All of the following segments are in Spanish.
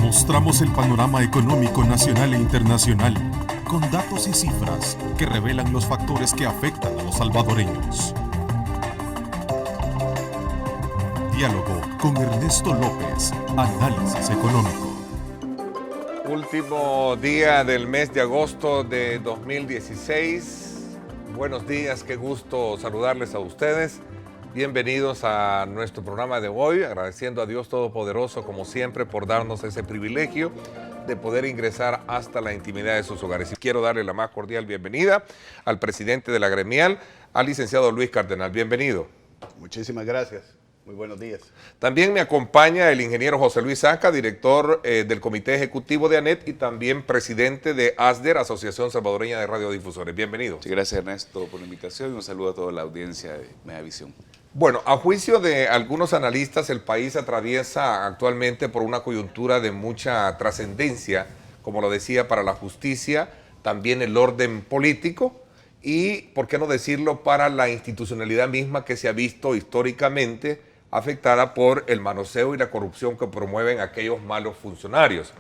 Mostramos el panorama económico nacional e internacional con datos y cifras que revelan los factores que afectan a los salvadoreños. Diálogo con Ernesto López, Análisis Económico. Último día del mes de agosto de 2016. Buenos días, qué gusto saludarles a ustedes. Bienvenidos a nuestro programa de hoy, agradeciendo a Dios Todopoderoso, como siempre, por darnos ese privilegio de poder ingresar hasta la intimidad de sus hogares. Y quiero darle la más cordial bienvenida al presidente de la gremial, al licenciado Luis Cardenal. Bienvenido. Muchísimas gracias. Muy buenos días. También me acompaña el ingeniero José Luis Zaca, director del Comité Ejecutivo de ANET y también presidente de ASDER, Asociación Salvadoreña de Radiodifusores. Bienvenido. Sí, gracias Ernesto por la invitación y un saludo a toda la audiencia de Megavisión. Bueno, a juicio de algunos analistas, el país atraviesa actualmente por una coyuntura de mucha trascendencia, como lo decía, para la justicia, también el orden político y, por qué no decirlo, para la institucionalidad misma que se ha visto históricamente afectada por el manoseo y la corrupción que promueven aquellos malos funcionarios.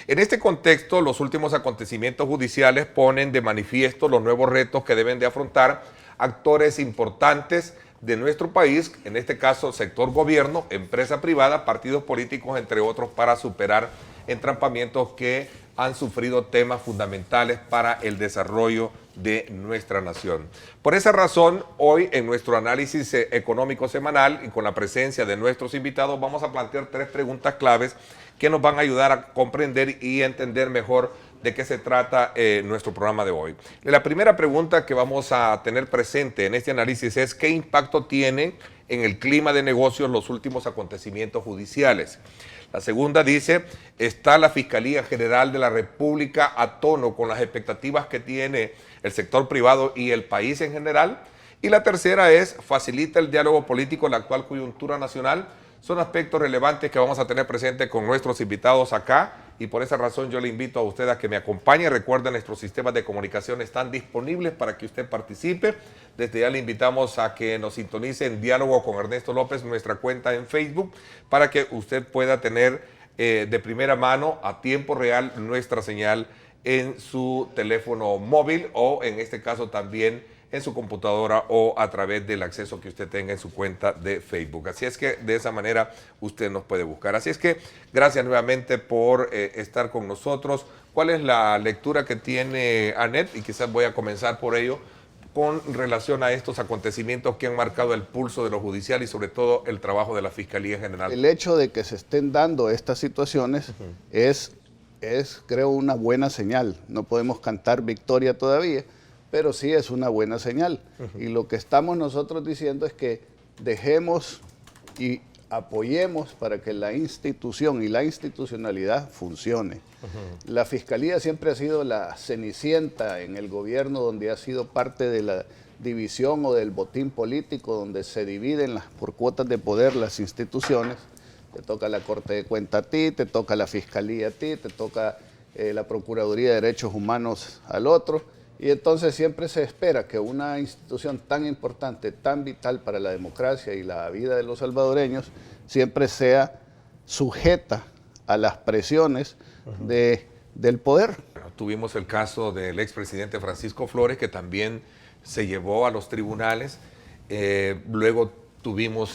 En este contexto, los últimos acontecimientos judiciales ponen de manifiesto los nuevos retos que deben de afrontar actores importantes de nuestro país, en este caso sector gobierno, empresa privada, partidos políticos, entre otros, para superar entrampamientos que han sufrido temas fundamentales para el desarrollo de nuestra nación. Por esa razón, hoy en nuestro análisis económico semanal y con la presencia de nuestros invitados, vamos a plantear 3 preguntas claves que nos van a ayudar a comprender y entender mejor de qué se trata nuestro programa de hoy. La primera pregunta que vamos a tener presente en este análisis es ¿qué impacto tienen en el clima de negocios los últimos acontecimientos judiciales? La segunda dice, ¿está la Fiscalía General de la República a tono con las expectativas que tiene el sector privado y el país en general? Y la tercera es, ¿facilita el diálogo político en la actual coyuntura nacional? Son aspectos relevantes que vamos a tener presentes con nuestros invitados acá y por esa razón yo le invito a usted a que me acompañe. Recuerden, nuestros sistemas de comunicación están disponibles para que usted participe. Desde ya le invitamos a que nos sintonice en Diálogo con Ernesto López, nuestra cuenta en Facebook, para que usted pueda tener de primera mano, a tiempo real, nuestra señal en su teléfono móvil o en este caso también en su computadora o a través del acceso que usted tenga en su cuenta de Facebook. Así es que de esa manera usted nos puede buscar. Así es que gracias nuevamente por estar con nosotros. ¿Cuál es la lectura que tiene ANET? Y quizás voy a comenzar por ello con relación a estos acontecimientos que han marcado el pulso de lo judicial y sobre todo el trabajo de la Fiscalía General. El hecho de que se estén dando estas situaciones es creo una buena señal. No podemos cantar victoria todavía, pero sí es una buena señal. Y lo que estamos nosotros diciendo es que dejemos y apoyemos para que la institución y la institucionalidad funcione. La Fiscalía siempre ha sido la cenicienta en el gobierno, donde ha sido parte de la división o del botín político, donde se dividen por cuotas de poder las instituciones. Te toca la Corte de Cuentas a ti, te toca la Fiscalía a ti, te toca la Procuraduría de Derechos Humanos al otro. Y entonces siempre se espera que una institución tan importante, tan vital para la democracia y la vida de los salvadoreños, siempre sea sujeta a las presiones del poder. Tuvimos el caso del expresidente Francisco Flores, que también se llevó a los tribunales. Luego tuvimos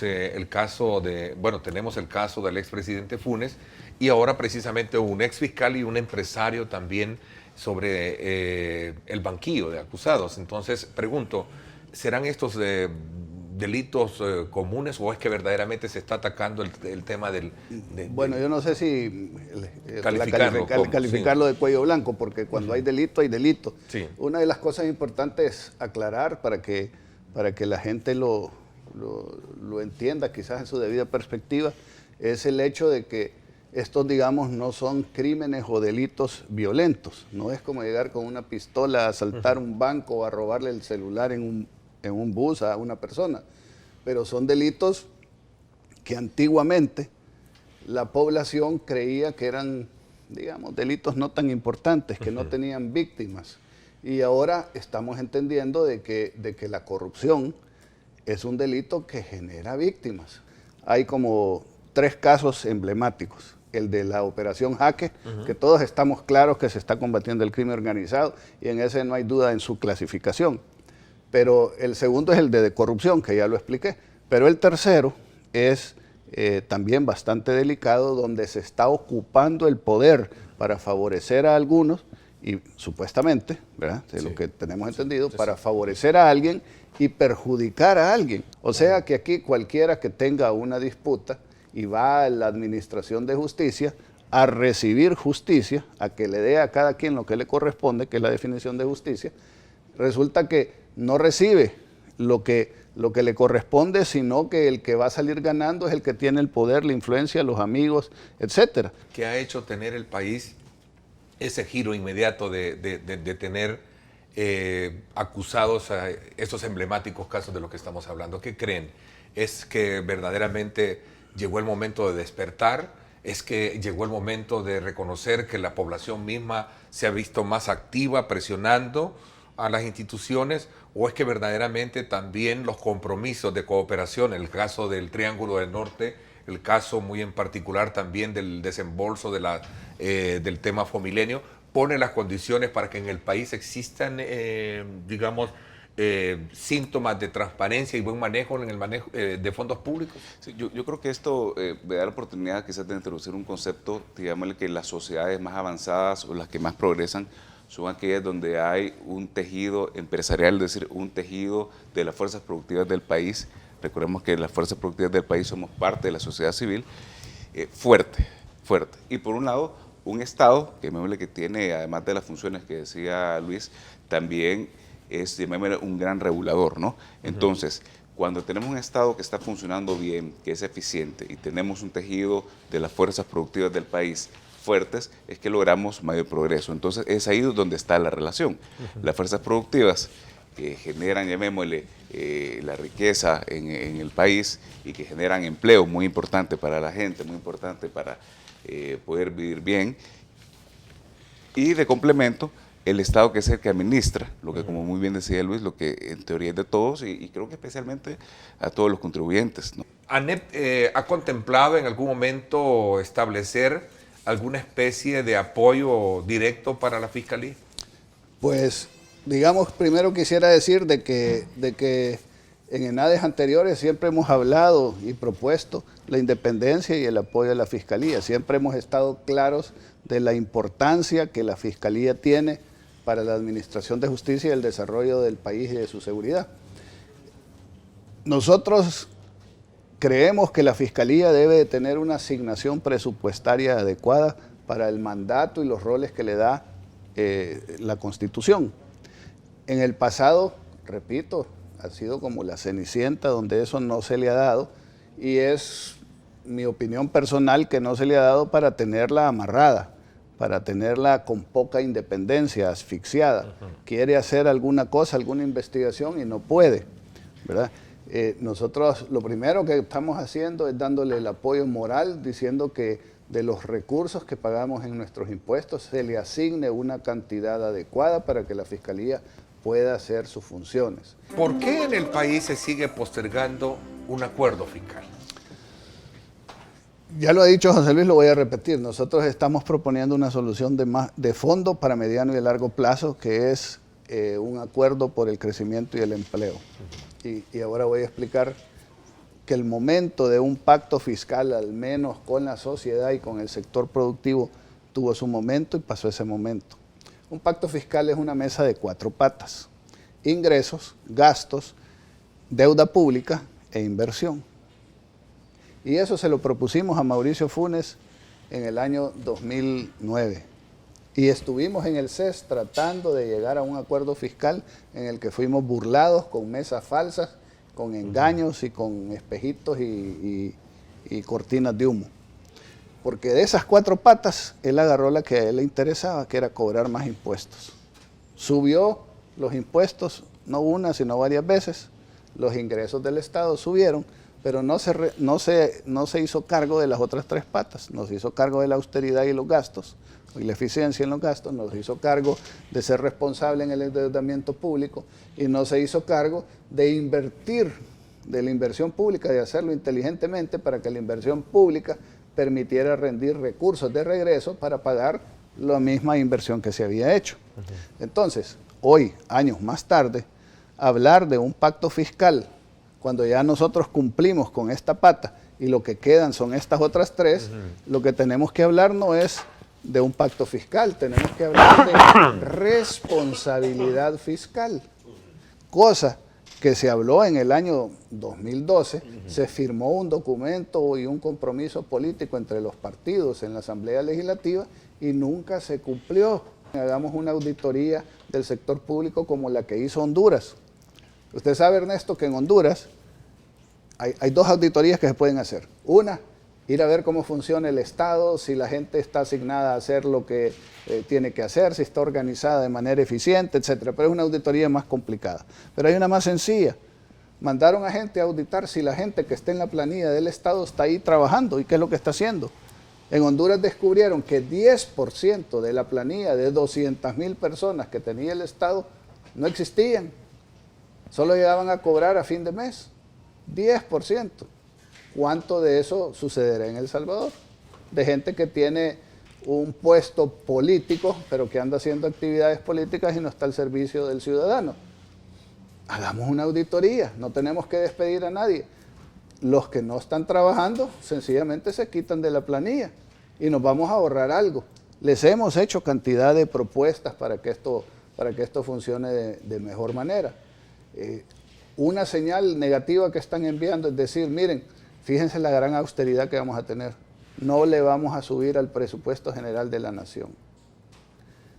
tenemos el caso del expresidente Funes y ahora precisamente un exfiscal y un empresario también sobre el banquillo de acusados. Entonces, pregunto, ¿serán estos delitos comunes o es verdaderamente se está atacando el tema Bueno, yo no sé si calificarlo de cuello blanco, porque cuando hay delito, hay delito. Sí. Una de las cosas importantes aclarar para que la gente lo entienda, quizás en su debida perspectiva, es el hecho de que estos, digamos, no son crímenes o delitos violentos. No es como llegar con una pistola a asaltar un banco o a robarle el celular en un bus a una persona. Pero son delitos que antiguamente la población creía que eran, digamos, delitos no tan importantes, que no tenían víctimas. Y ahora estamos entendiendo de que la corrupción es un delito que genera víctimas. Hay como 3 casos emblemáticos. el de la operación Jaque, que todos estamos claros que se está combatiendo el crimen organizado y en ese no hay duda en su clasificación. Pero el segundo es el de corrupción, que ya lo expliqué. Pero el tercero es también bastante delicado, donde se está ocupando el poder para favorecer a algunos y supuestamente, ¿verdad? De lo que tenemos entendido, para favorecer a alguien y perjudicar a alguien. O sea que aquí cualquiera que tenga una disputa y va a la administración de justicia a recibir justicia, a que le dé a cada quien lo que le corresponde, que es la definición de justicia, resulta que no recibe lo que le corresponde, sino que el que va a salir ganando es el que tiene el poder, la influencia, los amigos, etcétera. ¿Qué ha hecho tener el país ese giro inmediato de tener acusados a estos emblemáticos casos de los que estamos hablando? ¿Qué creen? ¿Es que verdaderamente llegó el momento de despertar? ¿Es que llegó el momento de reconocer que la población misma se ha visto más activa presionando a las instituciones? ¿O es que verdaderamente también los compromisos de cooperación, el caso del Triángulo del Norte, el caso muy en particular también del desembolso del tema Fomilenio, pone las condiciones para que en el país existan, síntomas de transparencia y buen manejo en el manejo de fondos públicos? Sí, yo creo que esto me da la oportunidad quizás de introducir un concepto, digámosle, que las sociedades más avanzadas o las que más progresan son aquellas donde hay un tejido empresarial, es decir, un tejido de las fuerzas productivas del país. Recordemos que las fuerzas productivas del país somos parte de la sociedad civil, fuerte. Y por un lado, un Estado, que tiene, además de las funciones que decía Luis, también es un gran regulador, ¿no? Entonces, cuando tenemos un Estado que está funcionando bien, que es eficiente, y tenemos un tejido de las fuerzas productivas del país fuertes, es que logramos mayor progreso. Entonces, es ahí donde está la relación. Las fuerzas productivas que generan, llamémosle, la riqueza en el país y que generan empleo muy importante para la gente, muy importante para poder vivir bien. Y de complemento, el Estado, que es el que administra, lo que, como muy bien decía Luis, lo que en teoría es de todos y creo que especialmente a todos los contribuyentes, ¿no? ¿ANEP ha contemplado en algún momento establecer alguna especie de apoyo directo para la Fiscalía? Pues, digamos, primero quisiera decir de que en ENADES anteriores siempre hemos hablado y propuesto la independencia y el apoyo de la Fiscalía. Siempre hemos estado claros de la importancia que la Fiscalía tiene para la administración de justicia y el desarrollo del país y de su seguridad. Nosotros creemos que la Fiscalía debe de tener una asignación presupuestaria adecuada para el mandato y los roles que le da la Constitución. En el pasado, repito, ha sido como la Cenicienta, donde eso no se le ha dado, y es mi opinión personal que no se le ha dado para tenerla amarrada, para tenerla con poca independencia, asfixiada. Quiere hacer alguna cosa, alguna investigación y no puede, ¿verdad? Nosotros lo primero que estamos haciendo es dándole el apoyo moral, diciendo que de los recursos que pagamos en nuestros impuestos se le asigne una cantidad adecuada para que la Fiscalía pueda hacer sus funciones. ¿Por qué en el país se sigue postergando un acuerdo fiscal? Ya lo ha dicho José Luis, lo voy a repetir. Nosotros estamos proponiendo una solución de fondo para mediano y largo plazo, que es un acuerdo por el crecimiento y el empleo. Y ahora voy a explicar que el momento de un pacto fiscal, al menos con la sociedad y con el sector productivo, tuvo su momento y pasó ese momento. Un pacto fiscal es una mesa de 4 patas: ingresos, gastos, deuda pública e inversión. Y eso se lo propusimos a Mauricio Funes en el año 2009. Y estuvimos en el CES tratando de llegar a un acuerdo fiscal en el que fuimos burlados con mesas falsas, con engaños y con espejitos y cortinas de humo. Porque de esas 4 patas, él agarró la que a él le interesaba, que era cobrar más impuestos. Subió los impuestos, no una, sino varias veces. Los ingresos del Estado subieron, pero no se hizo cargo de las otras 3 patas. Nos hizo cargo de la austeridad y los gastos, y la eficiencia en los gastos, nos hizo cargo de ser responsable en el endeudamiento público, y no se hizo cargo de invertir, de la inversión pública, de hacerlo inteligentemente para que la inversión pública permitiera rendir recursos de regreso para pagar la misma inversión que se había hecho. Entonces, hoy, años más tarde, hablar de un pacto fiscal, cuando ya nosotros cumplimos con esta pata y lo que quedan son estas otras tres, lo que tenemos que hablar no es de un pacto fiscal, tenemos que hablar de responsabilidad fiscal, cosa que se habló en el año 2012, se firmó un documento y un compromiso político entre los partidos en la Asamblea Legislativa y nunca se cumplió. Hagamos una auditoría del sector público como la que hizo Honduras. Usted sabe, Ernesto, que en Honduras hay dos auditorías que se pueden hacer. Una, ir a ver cómo funciona el Estado, si la gente está asignada a hacer lo que tiene que hacer, si está organizada de manera eficiente, etcétera. Pero es una auditoría más complicada. Pero hay una más sencilla. Mandaron a gente a auditar si la gente que está en la planilla del Estado está ahí trabajando y qué es lo que está haciendo. En Honduras descubrieron que 10% de la planilla de 200,000 personas que tenía el Estado no existían. Solo llegaban a cobrar a fin de mes. 10%. ¿Cuánto de eso sucederá en El Salvador? De gente que tiene un puesto político, pero que anda haciendo actividades políticas y no está al servicio del ciudadano. Hagamos una auditoría, no tenemos que despedir a nadie. Los que no están trabajando, sencillamente se quitan de la planilla y nos vamos a ahorrar algo. Les hemos hecho cantidad de propuestas para que esto funcione de mejor manera. Una señal negativa que están enviando es decir, miren, fíjense la gran austeridad que vamos a tener. No le vamos a subir al presupuesto general de la nación.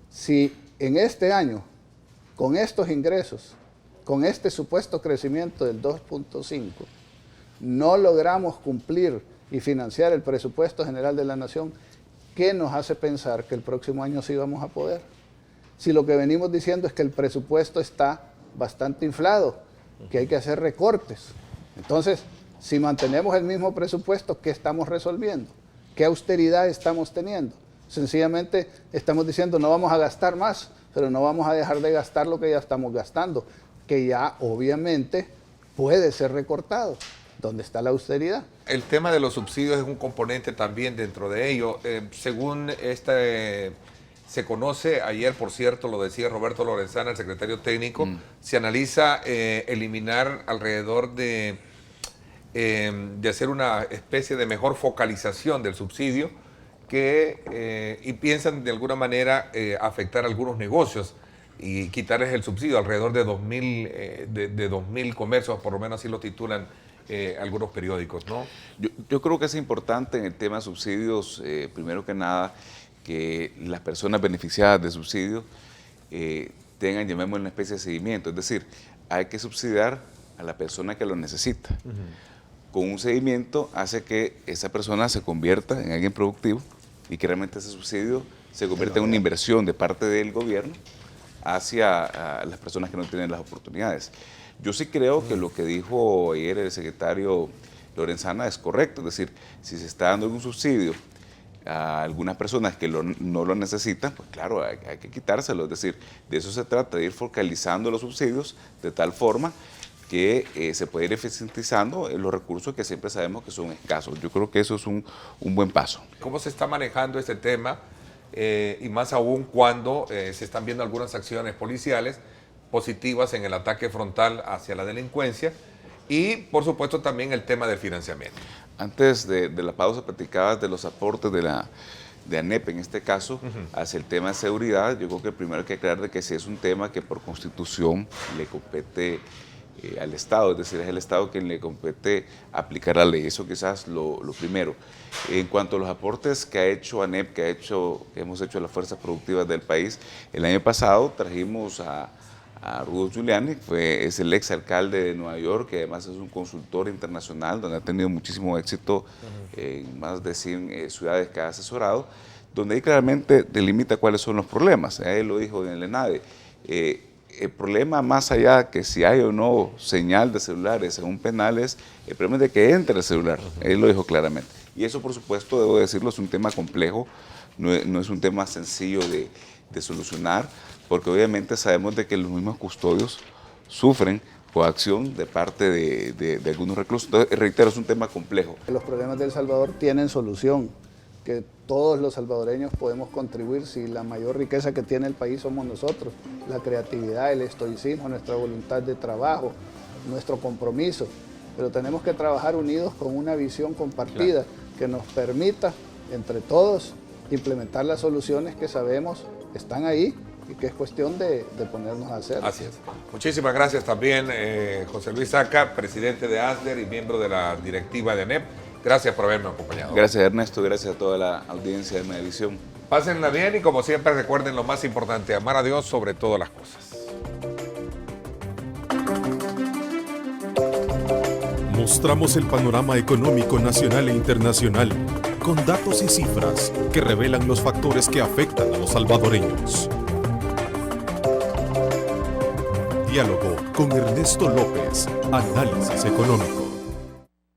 Si en este año, con estos ingresos, con este supuesto crecimiento del 2.5, no logramos cumplir y financiar el presupuesto general de la nación, ¿qué nos hace pensar que el próximo año sí vamos a poder? Si lo que venimos diciendo es que el presupuesto está bastante inflado, que hay que hacer recortes. Entonces, si mantenemos el mismo presupuesto, ¿qué estamos resolviendo? ¿Qué austeridad estamos teniendo? Sencillamente estamos diciendo no vamos a gastar más, pero no vamos a dejar de gastar lo que ya estamos gastando, que ya obviamente puede ser recortado. ¿Dónde está la austeridad? El tema de los subsidios es un componente también dentro de ello. Según se conoce, ayer por cierto lo decía Roberto Lorenzana, el secretario técnico, se analiza eliminar alrededor de hacer una especie de mejor focalización del subsidio y piensan de alguna manera afectar a algunos negocios y quitarles el subsidio alrededor de 2.000 comercios, por lo menos así lo titulan algunos periódicos, ¿no? Yo creo que es importante en el tema de subsidios, primero que nada, que las personas beneficiadas de subsidios tengan, llamémoslo, una especie de seguimiento. Es decir, hay que subsidiar a la persona que lo necesita. Con un seguimiento hace que esa persona se convierta en alguien productivo y que realmente ese subsidio se convierta en una inversión de parte del gobierno hacia las personas que no tienen las oportunidades. Yo sí creo que lo que dijo ayer el secretario Lorenzana es correcto, es decir, si se está dando un subsidio a algunas personas que no lo necesitan, pues claro, hay que quitárselo, es decir, de eso se trata, de ir focalizando los subsidios de tal forma que se puede ir eficientizando los recursos que siempre sabemos que son escasos. Yo creo que eso es un buen paso. ¿Cómo se está manejando este tema? Y más aún cuando se están viendo algunas acciones policiales positivas en el ataque frontal hacia la delincuencia y, por supuesto, también el tema del financiamiento. Antes de la pausa platicabas de los aportes de ANEP, en este caso, hacia el tema de seguridad. Yo creo que primero hay que aclarar de que sí es un tema que por constitución le compete al Estado, es decir, es el Estado quien le compete aplicar la ley. Eso quizás lo primero. En cuanto a los aportes que ha hecho ANEP, que hemos hecho a las fuerzas productivas del país, el año pasado trajimos a Rudolph Giuliani, es el exalcalde de Nueva York, que además es un consultor internacional, donde ha tenido muchísimo éxito en más de 100 ciudades que ha asesorado, donde ahí claramente delimita cuáles son los problemas. Él lo dijo en el ENADE. El problema, más allá que si hay o no señal de celulares en un penal, es el problema de que entre el celular. Él lo dijo claramente. Y eso, por supuesto, debo decirlo, es un tema complejo, no es un tema sencillo de solucionar, porque obviamente sabemos de que los mismos custodios sufren coacción de parte de algunos reclusos. Entonces, reitero, es un tema complejo. Los problemas de El Salvador tienen solución, que todos los salvadoreños podemos contribuir si la mayor riqueza que tiene el país somos nosotros, la creatividad, el estoicismo, nuestra voluntad de trabajo, nuestro compromiso, pero tenemos que trabajar unidos con una visión compartida que nos permita entre todos implementar las soluciones que sabemos están ahí y que es cuestión de ponernos a hacer. Así es. Muchísimas gracias también, José Luis Saca, presidente de ASDER y miembro de la directiva de ANEP. Gracias por haberme acompañado. Gracias, Ernesto, gracias a toda la audiencia de Megavisión. Pásenla bien y como siempre recuerden lo más importante, amar a Dios sobre todas las cosas. Mostramos el panorama económico nacional e internacional con datos y cifras que revelan los factores que afectan a los salvadoreños. Diálogo con Ernesto López, Análisis Económico.